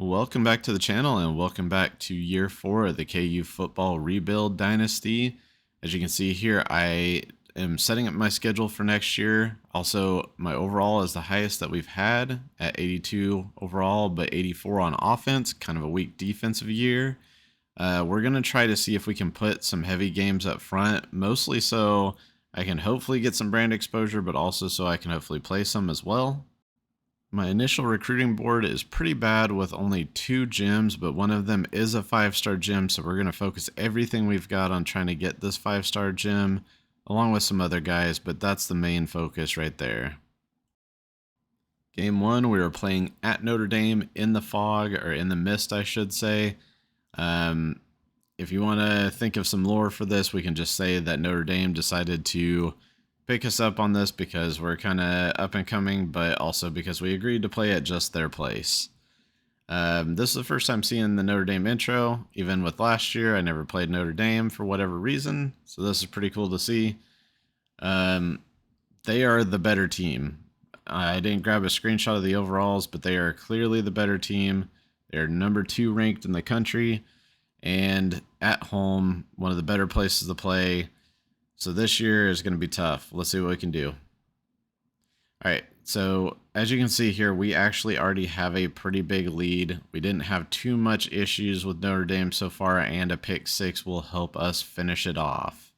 Welcome back to the channel and welcome back to year 4 of the KU football rebuild dynasty. As you can see here, I am setting up my schedule for next year. Also, my overall is the highest that we've had at 82 overall, but 84 on offense, kind of a weak defensive year. We're going to try to see if we can put some heavy games up front, mostly so I can hopefully get some brand exposure, but also so I can hopefully play some as well. My initial recruiting board is pretty bad with only 2 gyms, but one of them is a 5-star gym, so we're going to focus everything we've got on trying to get this 5-star gym, along with some other guys, but that's the main focus right there. Game 1, we were playing at Notre Dame in the fog, or in the mist, I should say. If you want to think of some lore for this, we can just say that Notre Dame decided to pick us up on this because we're kind of up and coming, but also because we agreed to play at just their place. This is the first time seeing the Notre Dame intro. Even with last year, I never played Notre Dame for whatever reason, so this is pretty cool to see. They are the better team. I didn't grab a screenshot of the overalls, but they are clearly the better team. They're number 2 ranked in the country, and at home, one of the better places to play. So this year is going to be tough. Let's see what we can do. All right, so as you can see here, we actually already have a pretty big lead. We didn't have too much issues with Notre Dame so far, and a pick 6 will help us finish it off.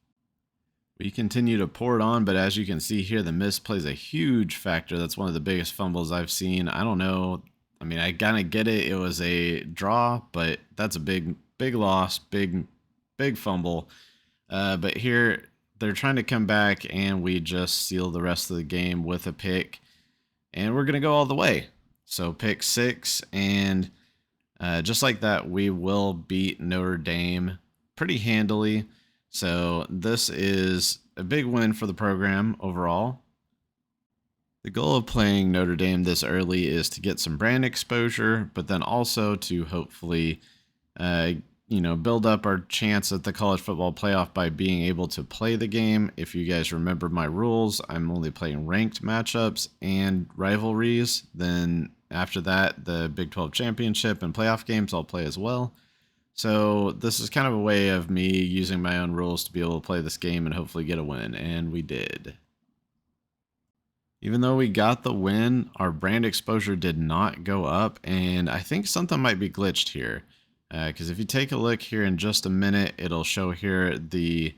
We continue to pour it on, but as you can see here, the miss plays a huge factor. That's one of the biggest fumbles I've seen. I don't know. I mean, I kind of get it. It was a draw, but that's a big loss, big fumble. But here, they're trying to come back, and we just seal the rest of the game with a pick, and we're going to go all the way. So pick 6, and just like that, we will beat Notre Dame pretty handily. So this is a big win for the program overall. The goal of playing Notre Dame this early is to get some brand exposure, but then also to hopefully build up our chance at the college football playoff by being able to play the game. If you guys remember my rules, I'm only playing ranked matchups and rivalries. Then after that, the Big 12 championship and playoff games I'll play as well. So this is kind of a way of me using my own rules to be able to play this game and hopefully get a win, and we did. Even though we got the win, our brand exposure did not go up, and I think something might be glitched here. Because if you take a look here in just a minute, it'll show here the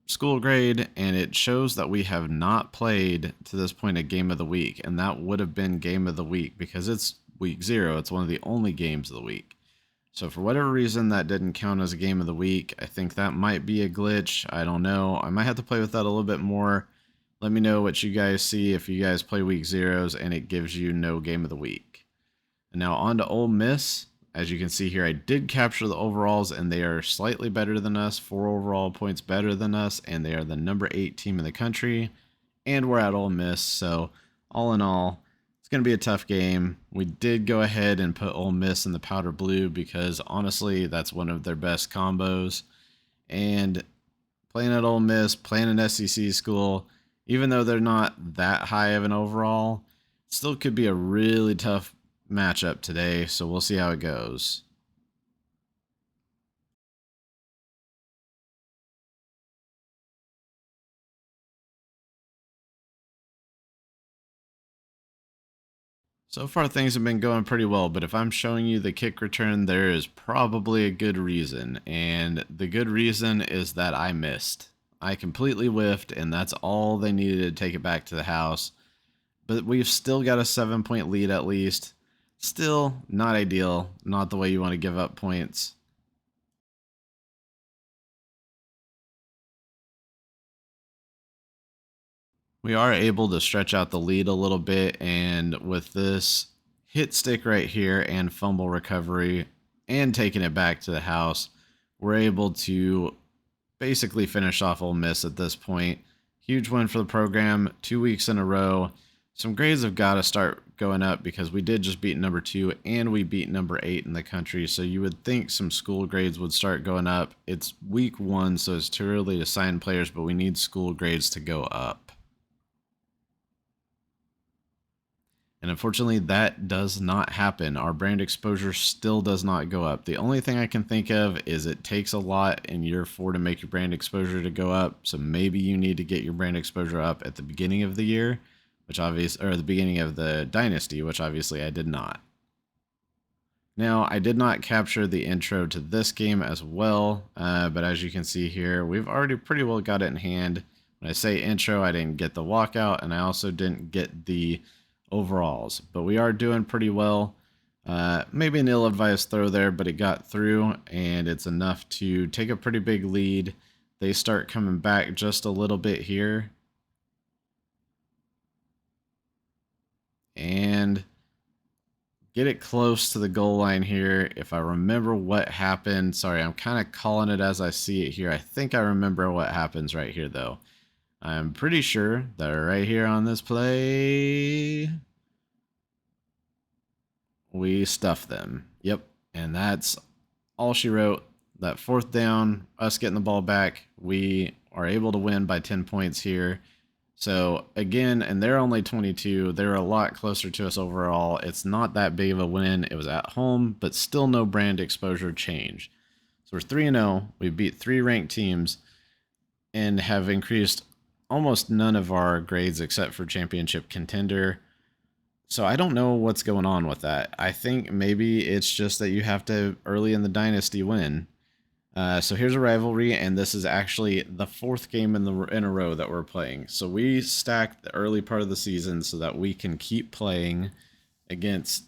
school grade, and it shows that we have not played to this point a game of the week, and that would have been game of the week because it's week 0. It's one of the only games of the week. So for whatever reason, that didn't count as a game of the week. I think that might be a glitch. I don't know. I might have to play with that a little bit more. Let me know what you guys see if you guys play week 0s and it gives you no game of the week. And now on to Ole Miss. As you can see here, I did capture the overalls, and they are slightly better than us, 4 overall points better than us, and they are the number 8 team in the country, and we're at Ole Miss. So all in all, it's going to be a tough game. We did go ahead and put Ole Miss in the powder blue because honestly, that's one of their best combos. And playing at Ole Miss, playing an SEC school, even though they're not that high of an overall, still could be a really tough matchup today, so we'll see how it goes. So far things have been going pretty well, but if I'm showing you the kick return, there is probably a good reason, and the good reason is that I missed. I completely whiffed, and that's all they needed to take it back to the house. But we've still got a 7-point lead at least. Still not ideal, not the way you want to give up points. We are able to stretch out the lead a little bit, and with this hit stick right here and fumble recovery and taking it back to the house, we're able to basically finish off Ole Miss at this point. Huge win for the program, 2 weeks in a row. Some grades have got to start going up because we did just beat number 2 and we beat number 8 in the country. So you would think some school grades would start going up. It's week 1, so it's too early to sign players, but we need school grades to go up. And unfortunately, that does not happen. Our brand exposure still does not go up. The only thing I can think of is it takes a lot in year 4 to make your brand exposure to go up. So maybe you need to get your brand exposure up at the beginning of the year, which obviously, or the beginning of the dynasty, which obviously I did not. Now, I did not capture the intro to this game as well, but as you can see here, we've already pretty well got it in hand. When I say intro, I didn't get the walkout, and I also didn't get the overalls, but we are doing pretty well. Maybe an ill-advised throw there, but it got through, and it's enough to take a pretty big lead. They start coming back just a little bit here. And get it close to the goal line here. If I remember what happened, sorry, I'm kind of calling it as I see it here. I think I remember what happens right here, though. I'm pretty sure that right here on this play, we stuff them. Yep, and that's all she wrote. That 4th down, us getting the ball back, we are able to win by 10 points here. So again, and they're only 22. They're a lot closer to us overall. It's not that big of a win. It was at home, but still no brand exposure change. So we're 3-0. We beat 3 ranked teams and have increased almost none of our grades except for championship contender. So I don't know what's going on with that. I think maybe it's just that you have to early in the dynasty win. So here's a rivalry, and this is actually the 4th game in a row that we're playing. So we stacked the early part of the season so that we can keep playing against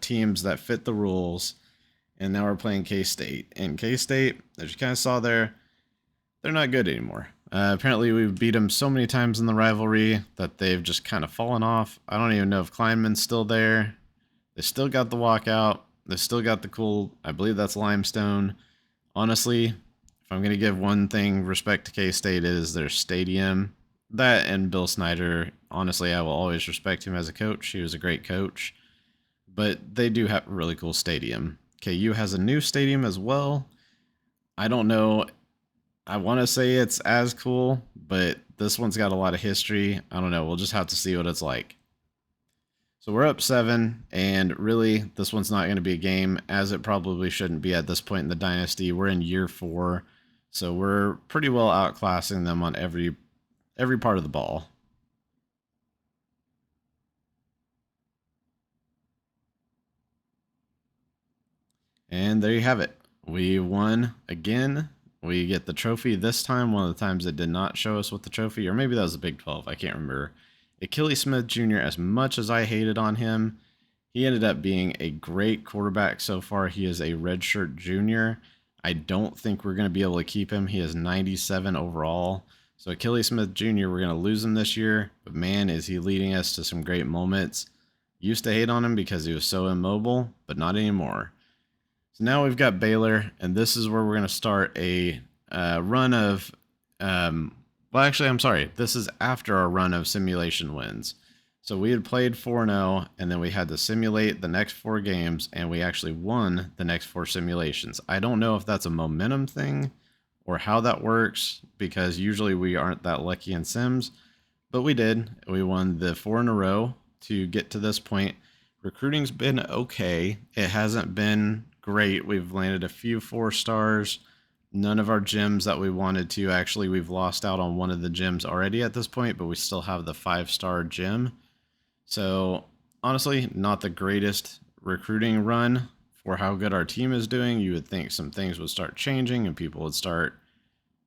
teams that fit the rules. And now we're playing K-State. And K-State, as you kind of saw there, they're not good anymore. Apparently we've beat them so many times in the rivalry that they've just kind of fallen off. I don't even know if Kleinman's still there. They still got the walkout. They still got the cool, I believe that's limestone. Honestly, if I'm going to give one thing respect to K-State is their stadium. That and Bill Snyder, honestly, I will always respect him as a coach. He was a great coach. But they do have a really cool stadium. KU has a new stadium as well. I don't know. I want to say it's as cool, but this one's got a lot of history. I don't know. We'll just have to see what it's like. So we're up 7, and really, this one's not going to be a game, as it probably shouldn't be at this point in the dynasty. We're in year 4, so we're pretty well outclassing them on every part of the ball. And there you have it. We won again. We get the trophy this time. One of the times it did not show us with the trophy, or maybe that was the Big 12. I can't remember. Achilles Smith Jr., as much as I hated on him, he ended up being a great quarterback so far. He is a redshirt junior. I don't think we're going to be able to keep him. He is 97 overall. So Achilles Smith Jr., we're going to lose him this year. But man, is he leading us to some great moments. Used to hate on him because he was so immobile, but not anymore. So now we've got Baylor, and this is where we're going to start a run of... well, actually, I'm sorry. This is after our run of simulation wins. So we had played 4-0, and then we had to simulate the next 4 games, and we actually won the next 4 simulations. I don't know if that's a momentum thing or how that works, because usually we aren't that lucky in sims, but we did. We won the 4 in a row to get to this point. Recruiting's been okay. It hasn't been great. We've landed a few 4 stars. None of our gyms that we wanted to. Actually, we've lost out on one of the gyms already at this point, but we still have the 5-star gym. So honestly, not the greatest recruiting run for how good our team is doing. You would think some things would start changing and people would start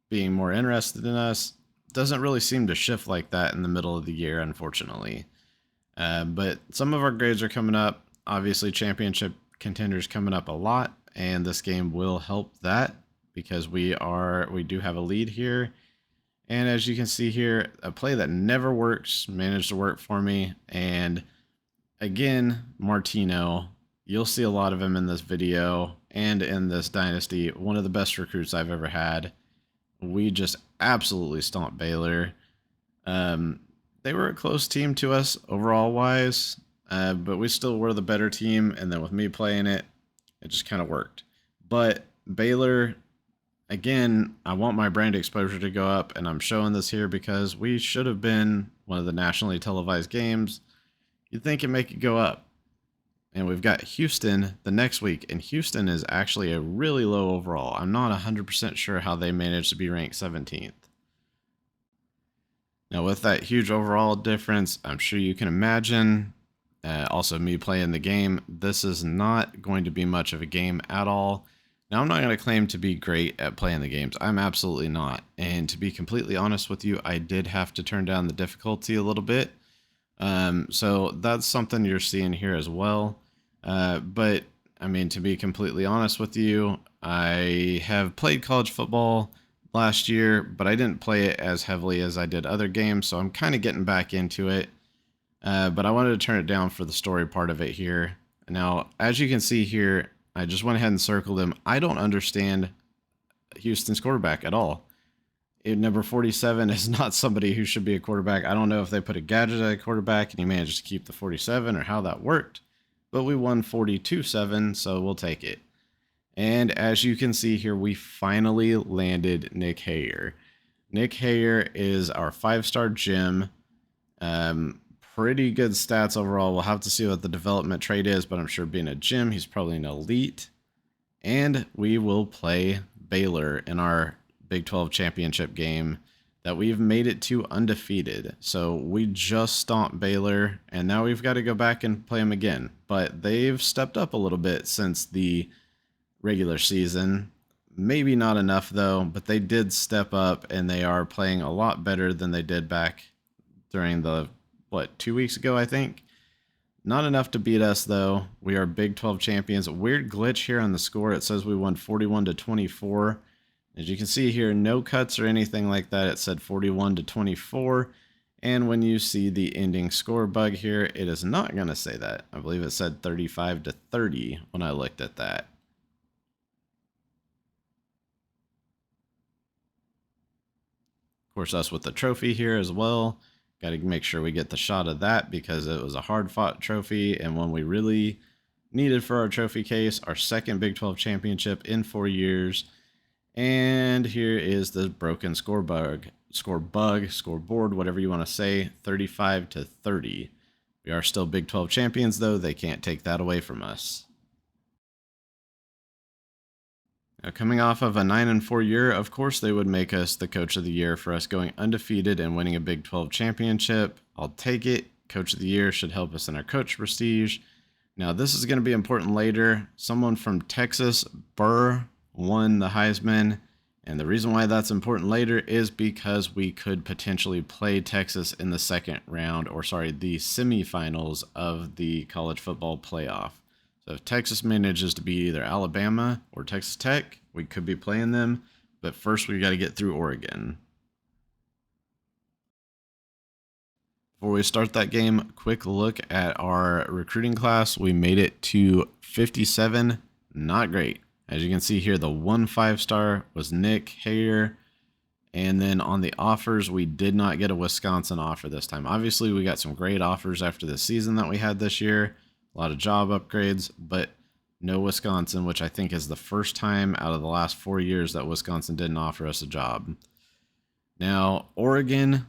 being more interested in us. Doesn't really seem to shift like that in the middle of the year, unfortunately. But some of our grades are coming up. Obviously, championship contenders coming up a lot, and this game will help that because we do have a lead here. And as you can see here, a play that never works managed to work for me. And again, Martino, you'll see a lot of him in this video and in this dynasty. One of the best recruits I've ever had. We just absolutely stomped Baylor. They were a close team to us overall wise, but we still were the better team. And then with me playing it, it just kind of worked. But Baylor, again, I want my brand exposure to go up, and I'm showing this here because we should have been one of the nationally televised games. you'd think it'd make it go up. And we've got Houston the next week, and Houston is actually a really low overall. I'm not 100% sure how they managed to be ranked 17th. Now, with that huge overall difference, I'm sure you can imagine, also me playing the game, this is not going to be much of a game at all. Now, I'm not going to claim to be great at playing the games. I'm absolutely not. And to be completely honest with you, I did have to turn down the difficulty a little bit. So that's something you're seeing here as well. But I mean, to be completely honest with you, I have played college football last year, but I didn't play it as heavily as I did other games, so I'm kind of getting back into it. But I wanted to turn it down for the story part of it here. Now, as you can see here, I just went ahead and circled him. I don't understand Houston's quarterback at all. Number 47 is not somebody who should be a quarterback. I don't know if they put a gadget at a quarterback and he managed to keep the 47 or how that worked, but we won 42-7, so we'll take it. And as you can see here, we finally landed Nick Hayer. Nick Hayer is our 5-star gem. Pretty good stats overall. We'll have to see what the development trait is, but I'm sure being a gem, he's probably an elite. And we will play Baylor in our Big 12 championship game that we've made it to undefeated. So we just stomped Baylor, and now we've got to go back and play them again. But they've stepped up a little bit since the regular season. Maybe not enough though, but they did step up, and they are playing a lot better than they did back during the, 2 weeks ago, I think. Not enough to beat us though. We are Big 12 champions. A weird glitch here on the score. It says we won 41-24. As you can see here, no cuts or anything like that. It said 41-24. And when you see the ending score bug here, it is not going to say that. I believe it said 35-30 when I looked at that. Of course, us with the trophy here as well. Got to make sure we get the shot of that because it was a hard-fought trophy and one we really needed for our trophy case, our second Big 12 championship in 4 years. And here is the broken scoreboard, whatever you want to say, 35-30. We are still Big 12 champions, though. They can't take that away from us. Now, coming off of a 9-4 year, of course they would make us the Coach of the Year for us going undefeated and winning a Big 12 championship. I'll take it. Coach of the Year should help us in our coach prestige. Now, this is going to be important later. Someone from Texas, Burr, won the Heisman, and the reason why that's important later is because we could potentially play Texas in the the semifinals of the college football playoff. So if Texas manages to beat either Alabama or Texas Tech, we could be playing them, but first we got to get through Oregon. Before we start that game, quick look at our recruiting class. We made it to 57, not great. As you can see here, the 1 5-star was Nick Hayer. And then on the offers, we did not get a Wisconsin offer this time. Obviously, we got some great offers after the season that we had this year. A lot of job upgrades, but no Wisconsin, which I think is the first time out of the last 4 years that Wisconsin didn't offer us a job. Now, Oregon,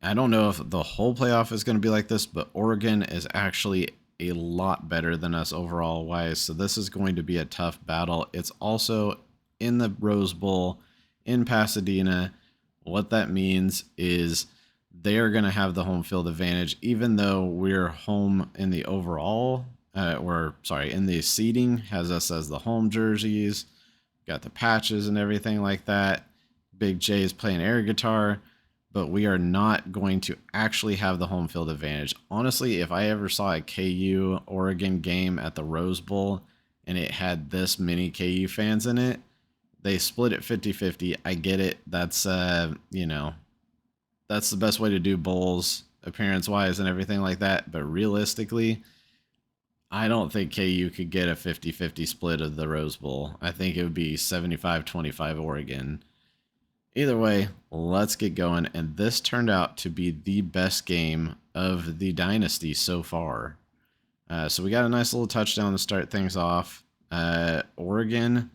I don't know if the whole playoff is going to be like this, but Oregon is actually a lot better than us overall wise. So this is going to be a tough battle. It's also in the Rose Bowl in Pasadena. What that means is they are going to have the home field advantage, even though we're home in the overall, in the seating has us as the home jerseys, got the patches and everything like that. Big J is playing air guitar, but we are not going to actually have the home field advantage. Honestly, if I ever saw a KU Oregon game at the Rose Bowl and it had this many KU fans in it, they split it 50-50. I get it. That's, that's the best way to do bowls appearance-wise and everything like that. But realistically, I don't think KU could get a 50-50 split of the Rose Bowl. I think it would be 75-25 Oregon. Either way, let's get going. And this turned out to be the best game of the dynasty so far. So we got a nice little touchdown to start things off. Oregon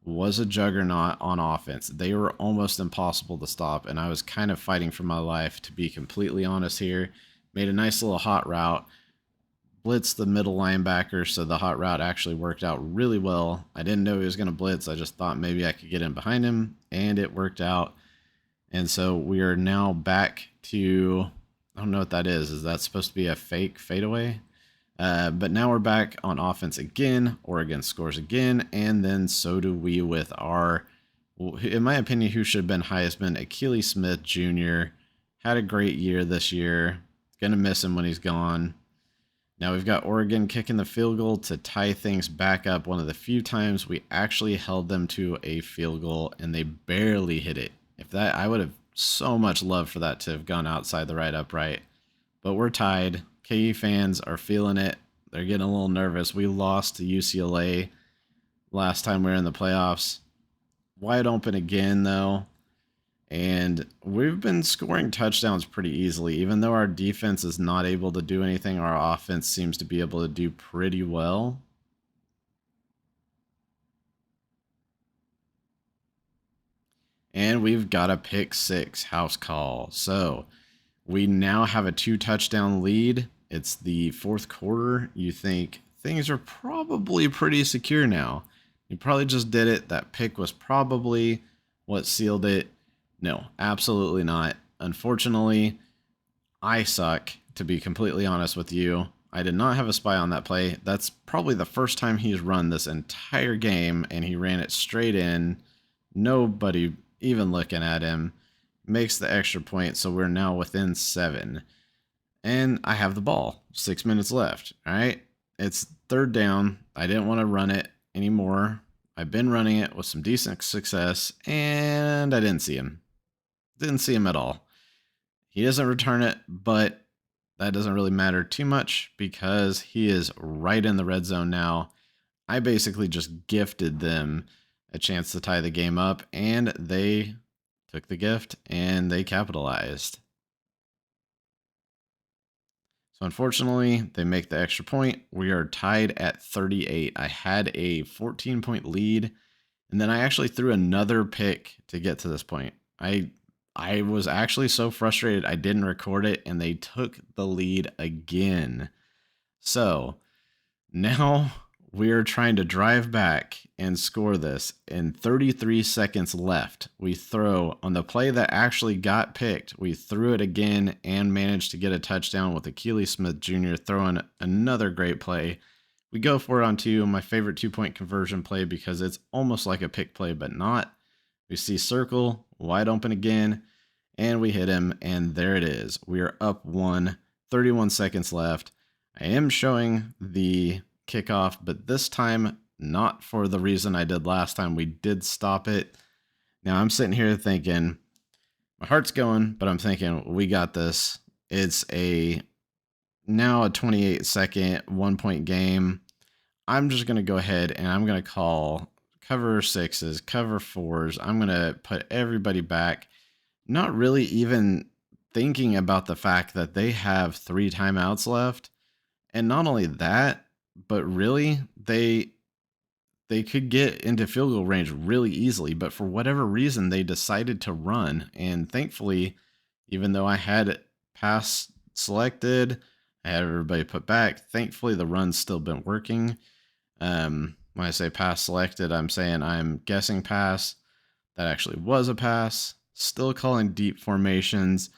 was a juggernaut on offense. They were almost impossible to stop, and I was kind of fighting for my life, to be completely honest here. Made a nice little hot route. blitzed the middle linebacker, so the hot route actually worked out really well. I didn't know he was going to blitz. I just thought maybe I could get in behind him, and it worked out. And so we are now back to, I don't know what that is. Is that supposed to be a fake fadeaway? But now we're back on offense again. Oregon scores again, and then so do we with our, in my opinion, who should have been Heisman, Akili Smith Jr. Had a great year this year. Gonna miss him when he's gone. Now we've got Oregon kicking the field goal to tie things back up. One of the few times we actually held them to a field goal, and they barely hit it. If that, I would have so much love for that to have gone outside the right upright. But we're tied. KU fans are feeling it. They're getting a little nervous. We lost to UCLA last time we were in the playoffs. Wide open again, though. And we've been scoring touchdowns pretty easily. Even though our defense is not able to do anything, our offense seems to be able to do pretty well. And we've got a pick six house call. So we now have a 2-touchdown lead. It's the fourth quarter. You think things are probably pretty secure now. You probably just did it. That pick was probably what sealed it. No, absolutely not. Unfortunately, I suck, to be completely honest with you. I did not have a spy on that play. That's probably the first time he's run this entire game, and he ran it straight in. Nobody even looking at him. Makes the extra point, so we're now within 7. And I have the ball. 6 minutes left. All right. It's third down. I didn't want to run it anymore. I've been running it with some decent success, and I didn't see him. Didn't see him at all. He doesn't return it, but that doesn't really matter too much because he is right in the red zone now. I basically just gifted them a chance to tie the game up, and they took the gift and they capitalized. So unfortunately, they make the extra point. We are tied at 38. I had a 14-point lead, and then I actually threw another pick to get to this point. I was actually so frustrated I didn't record it, and they took the lead again. So now we're trying to drive back and score this. In 33 seconds left, we throw on the play that actually got picked. We threw it again and managed to get a touchdown with Akili Smith Jr. throwing another great play. We go for it on 2, my favorite 2-point conversion play because it's almost like a pick play, but not. We see circle, wide open again, and we hit him, and there it is. We are up 1, 31 seconds left. I am showing the kickoff, but this time not for the reason I did last time. We did stop it. Now I'm sitting here thinking, my heart's going, but I'm thinking we got this. It's now a 28-second 1-point game. I'm just going to go ahead and I'm going to call cover 6s, cover 4s. I'm going to put everybody back, not really even thinking about the fact that they have 3 timeouts left. And not only that, but really they could get into field goal range really easily, but for whatever reason they decided to run. And thankfully, even though I had pass selected, I had everybody put back, thankfully the run's still been working. When I say pass selected, I'm saying I'm guessing pass. That actually was a pass. Still calling deep formations.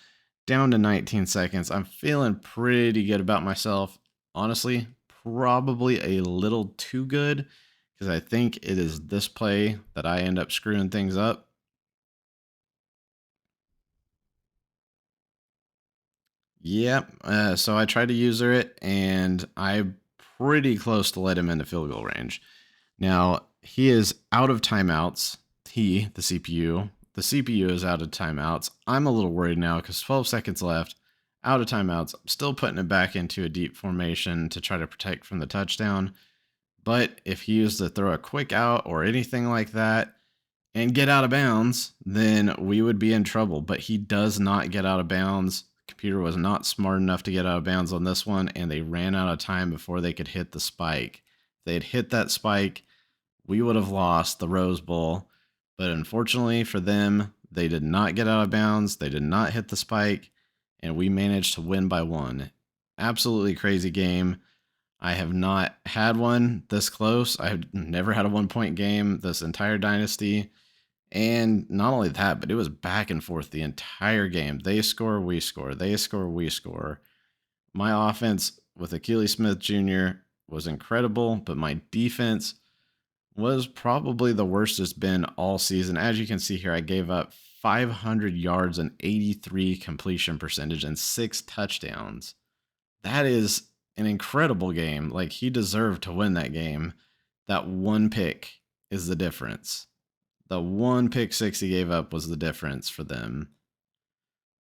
Down to 19 seconds. I'm feeling pretty good about myself. Honestly, probably a little too good because I think it is this play that I end up screwing things up. Yep. So I tried to user it, and I'm pretty close to let him into field goal range. Now, he is out of timeouts. The CPU. The CPU is out of timeouts. I'm a little worried now because 12 seconds left. Out of timeouts. I'm still putting it back into a deep formation to try to protect from the touchdown. But if he used to throw a quick out or anything like that and get out of bounds, then we would be in trouble. But he does not get out of bounds. The computer was not smart enough to get out of bounds on this one, and they ran out of time before they could hit the spike. If they had hit that spike, we would have lost the Rose Bowl. But unfortunately for them, they did not get out of bounds. They did not hit the spike, and we managed to win by 1. Absolutely crazy game. I have not had one this close. I've never had a 1 point game this entire dynasty. And not only that, but it was back and forth the entire game. They score, we score. They score, we score. My offense with Achilles Smith Jr. was incredible, but my defense was probably the worst it's been all season. As you can see here, I gave up 500 yards and 83 completion percentage and 6 touchdowns. That is an incredible game. Like, he deserved to win that game. That one pick is the difference. The one pick six he gave up was the difference for them.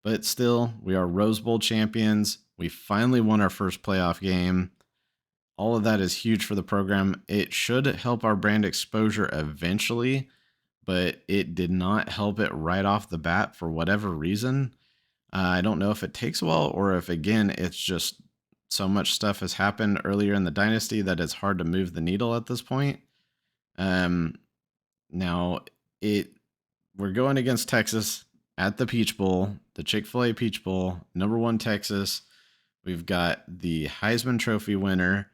But still, we are Rose Bowl champions. We finally won our first playoff game. All of that is huge for the program. It should help our brand exposure eventually, but it did not help it right off the bat for whatever reason. I don't know if it takes a while or if, again, it's just so much stuff has happened earlier in the dynasty that it's hard to move the needle at this point. Now, we're going against Texas at the Peach Bowl, the Chick-fil-A Peach Bowl, #1 Texas. We've got the Heisman Trophy winner.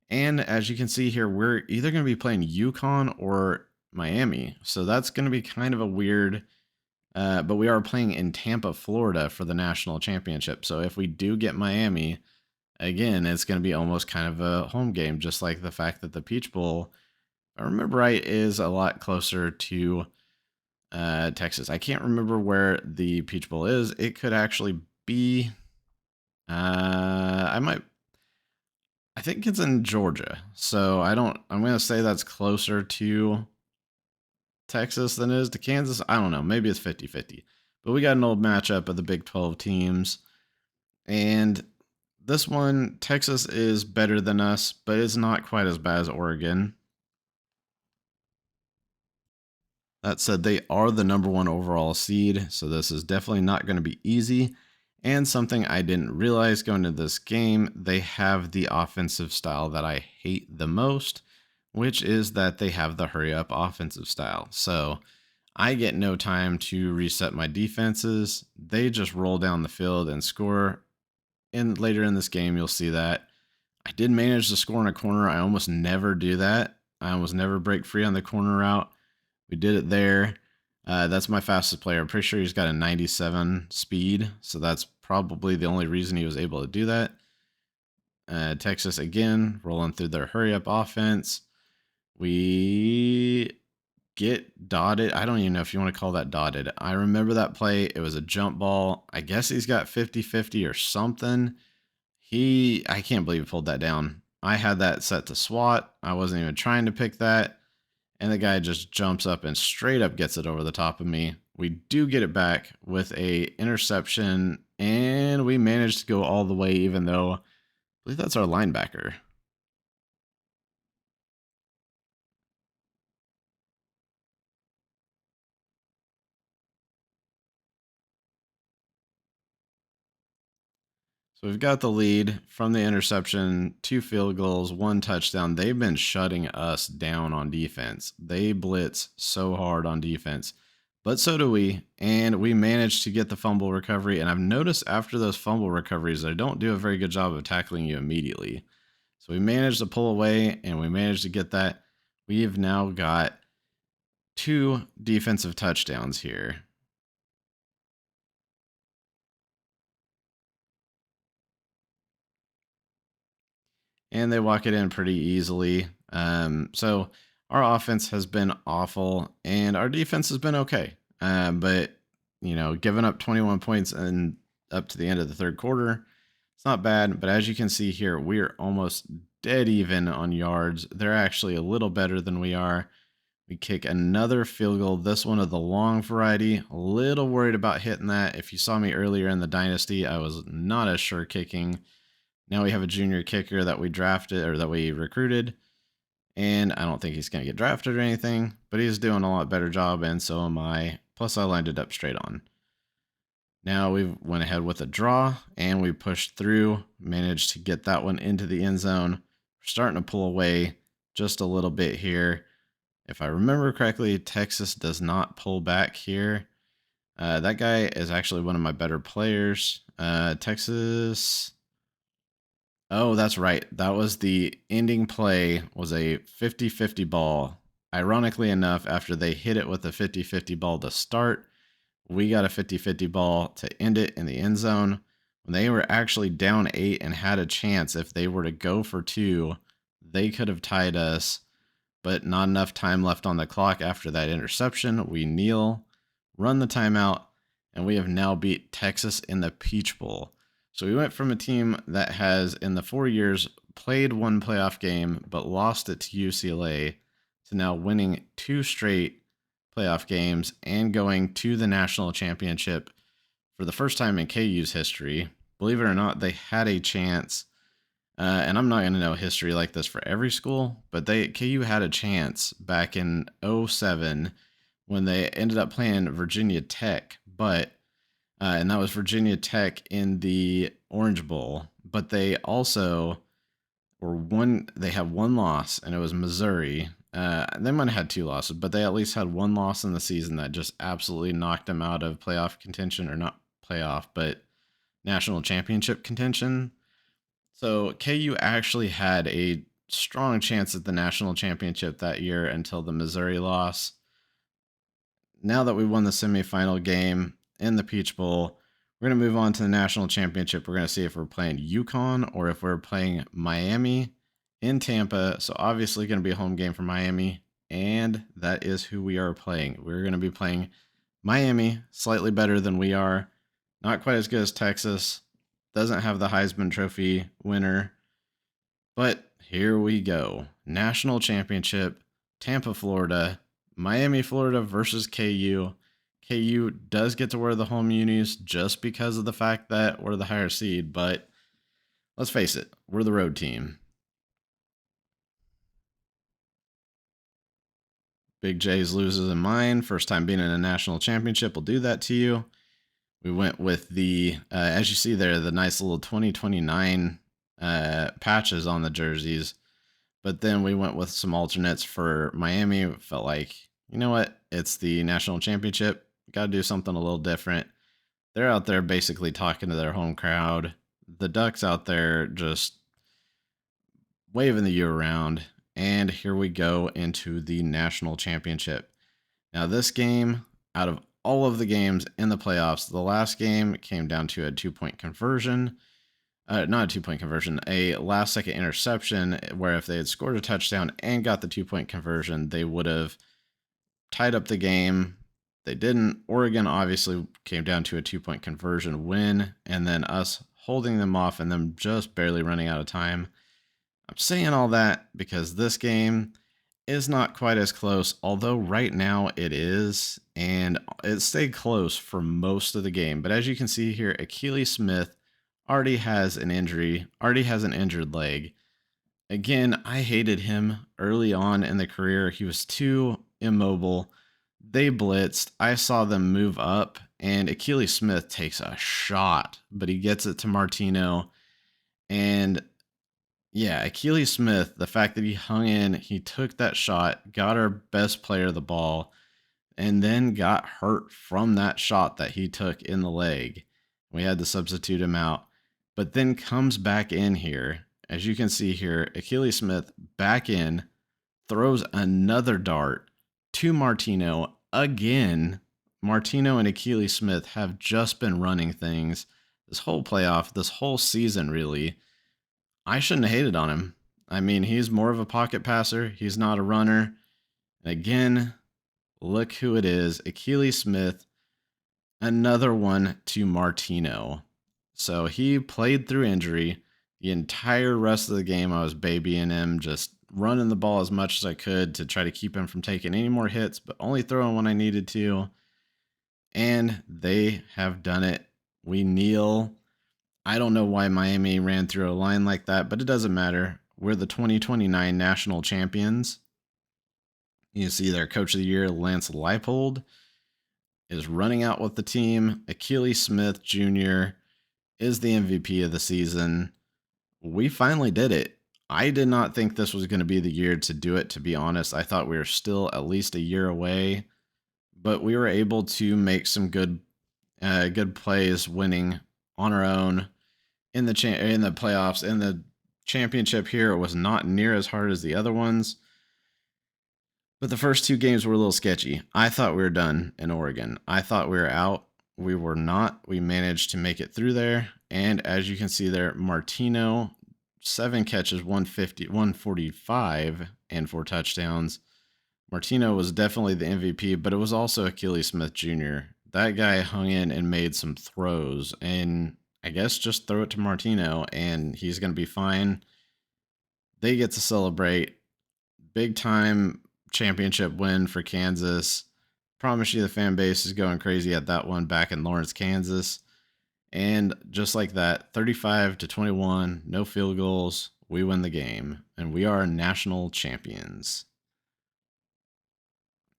And as you can see here, we're either going to be playing UConn or Miami. So that's going to be kind of a weird, but we are playing in Tampa, Florida for the national championship. So if we do get Miami, again, it's going to be almost kind of a home game, just like the fact that the Peach Bowl, if I remember right, is a lot closer to Texas. I can't remember where the Peach Bowl is. It could actually be, I think it's in Georgia. So I'm going to say that's closer to Texas than it is to Kansas. I don't know. Maybe it's 50-50. But we got an old matchup of the Big 12 teams. And this one, Texas is better than us, but it's not quite as bad as Oregon. That said, they are the #1 overall seed, so this is definitely not going to be easy. And something I didn't realize going into this game, they have the offensive style that I hate the most, which is that they have the hurry up offensive style. So I get no time to reset my defenses. They just roll down the field and score. And later in this game, you'll see that I did manage to score in a corner. I almost never do that. I almost never break free on the corner route. We did it there. That's my fastest player. I'm pretty sure he's got a 97 speed, so that's probably the only reason he was able to do that. Texas, again, rolling through their hurry-up offense. We get dotted. I don't even know if you want to call that dotted. I remember that play. It was a jump ball. I guess he's got 50-50 or something. I can't believe he pulled that down. I had that set to SWAT. I wasn't even trying to pick that. And the guy just jumps up and straight up gets it over the top of me. We do get it back with a interception, and we managed to go all the way, even though I believe that's our linebacker. So we've got the lead from the interception, 2 field goals, 1 touchdown. They've been shutting us down on defense. They blitz so hard on defense, but so do we. And we managed to get the fumble recovery. And I've noticed after those fumble recoveries, I don't do a very good job of tackling you immediately. So we managed to pull away and we managed to get that. We've now got 2 defensive touchdowns here. And they walk it in pretty easily. So our offense has been awful, and our defense has been okay. But giving up 21 points and up to the end of the third quarter, it's not bad. But as you can see here, we're almost dead even on yards. They're actually a little better than we are. We kick another field goal, this one of the long variety. A little worried about hitting that. If you saw me earlier in the dynasty, I was not as sure kicking. Now we have a junior kicker that we drafted or that we recruited, and I don't think he's going to get drafted or anything, but he's doing a lot better job, and so am I. Plus, I lined it up straight on. Now we went ahead with a draw, and we pushed through, managed to get that one into the end zone. We're starting to pull away just a little bit here. If I remember correctly, Texas does not pull back here. That guy is actually one of my better players. Texas... Oh, that's right. That was the ending play was a 50-50 ball. Ironically enough, after they hit it with a 50-50 ball to start, we got a 50-50 ball to end it in the end zone. When they were actually down 8 and had a chance, if they were to go for 2, they could have tied us, but not enough time left on the clock after that interception. We kneel, run the timeout, and we have now beat Texas in the Peach Bowl. So we went from a team that has, in the 4 years, played one playoff game but lost it to UCLA to now winning 2 straight playoff games and going to the national championship for the first time in KU's history. Believe it or not, they had a chance, and I'm not going to know history like this for every school, but KU had a chance back in '07 when they ended up playing Virginia Tech, but and that was Virginia Tech in the Orange Bowl. But they also they had one loss, and it was Missouri. They might have had 2 losses, but they at least had one loss in the season that just absolutely knocked them out of playoff contention, or not playoff, but national championship contention. So KU actually had a strong chance at the national championship that year until the Missouri loss. Now that we won the semifinal game in the Peach Bowl, we're going to move on to the national championship. We're going to see if we're playing UConn or if we're playing Miami in Tampa. So obviously going to be a home game for Miami, and that is who we are playing. We're going to be playing Miami, slightly better than we are. Not quite as good as Texas. Doesn't have the Heisman Trophy winner. But here we go. National championship, Tampa, Florida, Miami, Florida versus KU. KU does get to wear the home unis just because of the fact that we're the higher seed, but let's face it, we're the road team. Big J's loses in mine. First time being in a national championship will do that to you. We went with as you see there, the nice little 2029 patches on the jerseys. But then we went with some alternates for Miami. It felt like, you know what? It's the national championship. Got to do something a little different. They're out there basically talking to their home crowd. The Ducks out there just waving the U around. And here we go into the national championship. Now, this game, out of all of the games in the playoffs, the last game came down to a 2 point conversion. Not a 2 point conversion, a last second interception where if they had scored a touchdown and got the 2 point conversion, they would have tied up the game. They didn't. Oregon obviously came down to a 2 point conversion win, and then us holding them off and them just barely running out of time. I'm saying all that because this game is not quite as close, although right now it is, and it stayed close for most of the game. But as you can see here, Achilles Smith already has an injury, already has an injured leg. Again, I hated him early on in the career. He was too immobile. They blitzed. I saw them move up, and Achilles Smith takes a shot, but he gets it to Martino. And yeah, Achilles Smith, the fact that he hung in, he took that shot, got our best player the ball, and then got hurt from that shot that he took in the leg. We had to substitute him out, but then comes back in here. As you can see here, Achilles Smith back in, throws another dart to Martino again. Martino and Achilles Smith have just been running things this whole playoff, this whole season, really. I shouldn't have hated on him. I mean, he's more of a pocket passer. He's not a runner. And again, look who it is. Achilles Smith, another one to Martino. So he played through injury. The entire rest of the game, I was babying him, just running the ball as much as I could to try to keep him from taking any more hits, but only throwing when I needed to. And they have done it. We kneel. I don't know why Miami ran through a line like that, but it doesn't matter. We're the 2029 national champions. You see their coach of the year, Lance Leipold, is running out with the team. Achilles Smith Jr. is the MVP of the season. We finally did it. I did not think this was going to be the year to do it, to be honest. I thought we were still at least a year away, but we were able to make some good plays winning on our own in the playoffs, in the championship here. It was not near as hard as the other ones, but the first two games were a little sketchy. I thought we were done in Oregon. I thought we were out. We were not. We managed to make it through there. And as you can see there, Martino, 7 catches, 150, 145, and 4 touchdowns. Martino was definitely the MVP, but it was also Achilles Smith Jr. That guy hung in and made some throws, and I guess just throw it to Martino, and he's going to be fine. They get to celebrate. Big time championship win for Kansas. Promise you the fan base is going crazy at that one back in Lawrence, Kansas. And just like that, 35-21, no field goals. We win the game, and we are national champions.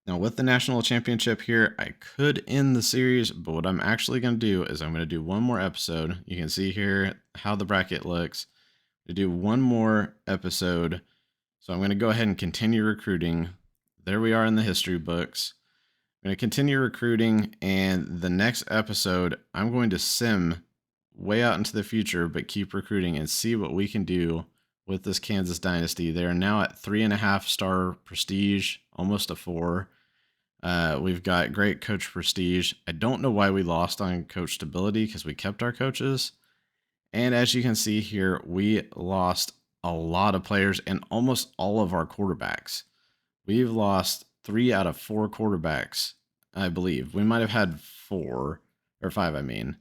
Now, with the national championship here, I could end the series, but what I'm actually going to do is I'm going to do one more episode. You can see here how the bracket looks. To do one more episode. So I'm going to go ahead and continue recruiting. There we are in the history books. I'm going to continue recruiting, and the next episode, I'm going to sim way out into the future, but keep recruiting and see what we can do with this Kansas dynasty. They are now at 3.5-star prestige, almost a 4. We've got great coach prestige. I don't know why we lost on coach stability because we kept our coaches. And as you can see here, we lost a lot of players and almost all of our quarterbacks. We've lost 3 out of 4 quarterbacks, I believe. We might have had 4 or 5, I mean.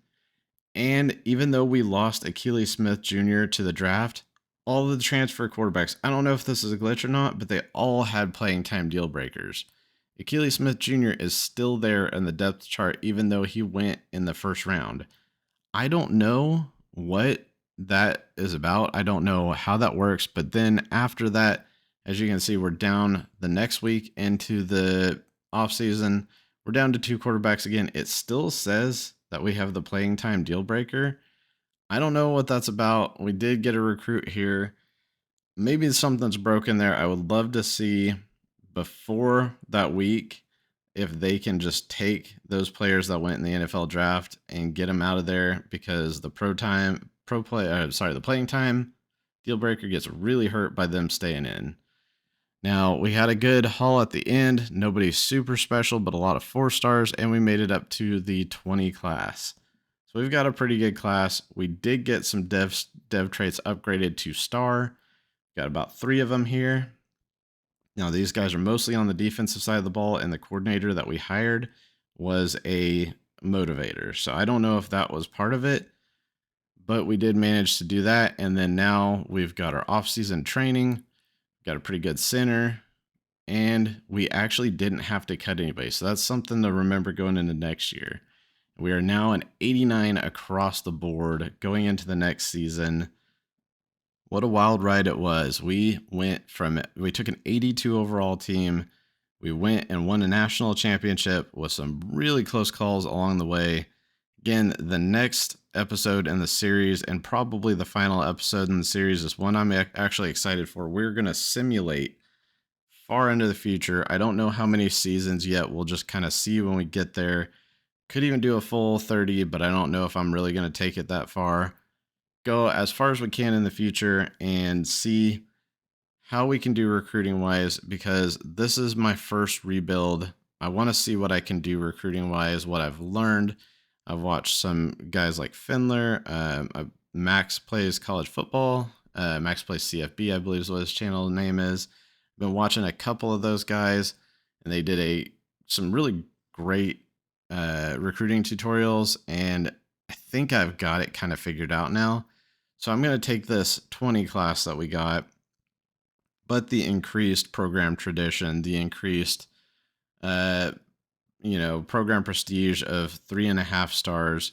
And even though we lost Achilles Smith Jr. to the draft, all of the transfer quarterbacks, I don't know if this is a glitch or not, but they all had playing time deal breakers. Achilles Smith Jr. is still there in the depth chart, even though he went in the first round. I don't know what that is about. I don't know how that works. But then after that, as you can see, we're down the next week into the offseason. We're down to 2 quarterbacks again. It still says that we have the playing time deal breaker. I don't know what that's about. We did get a recruit here. Maybe something's broken there. I would love to see before that week if they can just take those players that went in the NFL draft and get them out of there, because the the playing time deal breaker gets really hurt by them staying in. Now, we had a good haul at the end. Nobody super special, but a lot of 4 stars, and we made it up to the 20 class. So we've got a pretty good class. We did get some dev traits upgraded to star. Got about 3 of them here. Now, these guys are mostly on the defensive side of the ball, and the coordinator that we hired was a motivator. So I don't know if that was part of it, but we did manage to do that. And then now we've got our off-season training, got a pretty good center, and we actually didn't have to cut anybody. So that's something to remember going into next year. We are now an 89 across the board going into the next season. What a wild ride it was. We took an 82 overall team. We went and won a national championship with some really close calls along the way. Again, the next episode in the series, and probably the final episode in the series, is one I'm actually excited for. We're going to simulate far into the future. I don't know how many seasons yet. We'll just kind of see when we get there. Could even do a full 30, but I don't know if I'm really going to take it that far. Go as far as we can in the future and see how we can do recruiting wise, because this is my first rebuild. I want to see what I can do recruiting wise, what I've learned. I've watched some guys like Findler. Max plays college football. Max plays CFB, I believe is what his channel name is. I've been watching a couple of those guys, and they did some really great recruiting tutorials, and I think I've got it kind of figured out now. So I'm going to take this 20 class that we got, but the increased program tradition, the increased, program prestige of 3.5 stars.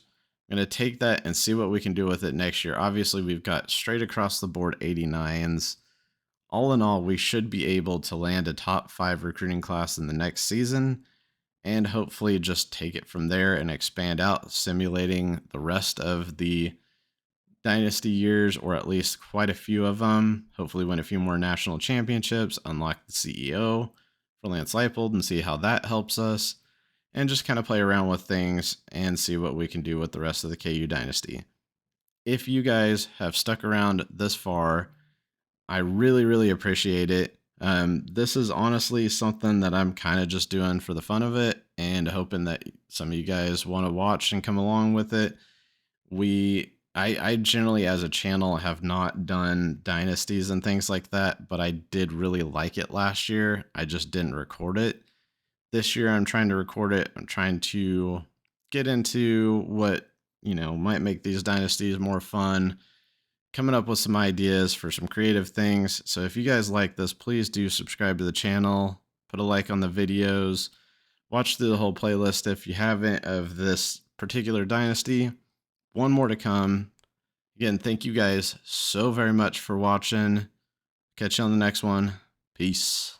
I'm going to take that and see what we can do with it next year. Obviously, we've got straight across the board 89s. All in all, we should be able to land a top 5 recruiting class in the next season, and hopefully just take it from there and expand out, simulating the rest of the dynasty years, or at least quite a few of them. Hopefully win a few more national championships, unlock the CEO for Lance Leipold and see how that helps us, and just kind of play around with things and see what we can do with the rest of the KU dynasty. If you guys have stuck around this far, I really, really appreciate it. This is honestly something that I'm kind of just doing for the fun of it and hoping that some of you guys want to watch and come along with it. I generally as a channel have not done dynasties and things like that, but I did really like it last year. I just didn't record it. This year I'm trying to record it. I'm trying to get into what, might make these dynasties more fun, coming up with some ideas for some creative things. So if you guys like this, please do subscribe to the channel, put a like on the videos, watch through the whole playlist if you haven't of this particular dynasty. One more to come. Again, thank you guys so very much for watching. Catch you on the next one. Peace.